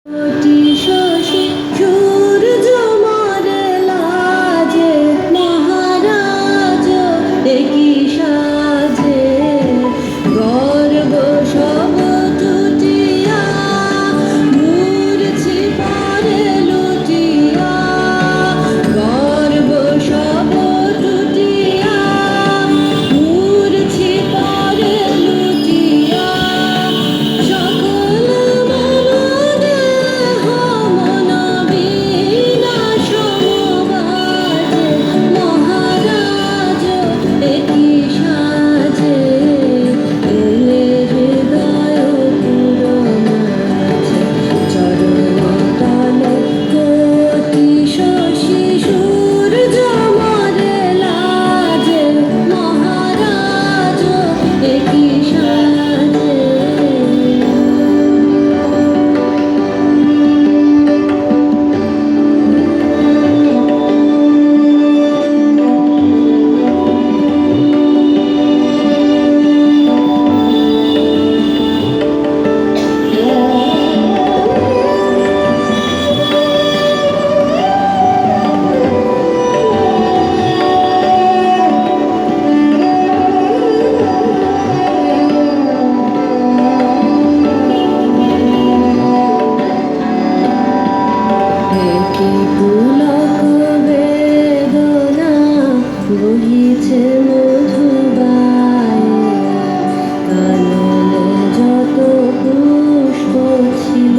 কোটি শশী সূর্য মারে লাজে, মহারাজ একই সাজে। গর্ব সব টুটিয়া, মূর্ছি পরে লুটিয়া। গর্ব সব টুটিয়া, মূর্ছি পরে লুটিয়া। সকল মহারাজ একই সাজে, এলে হৃদয় পুরমাছে। চরণ তলে কোটি শশী সূর্য মারে লাজে, মহারাজ একই সাজে। একই পুলক বেদনা বহিছে মধুবায়ে। কাননে যত পুষ্প ছিল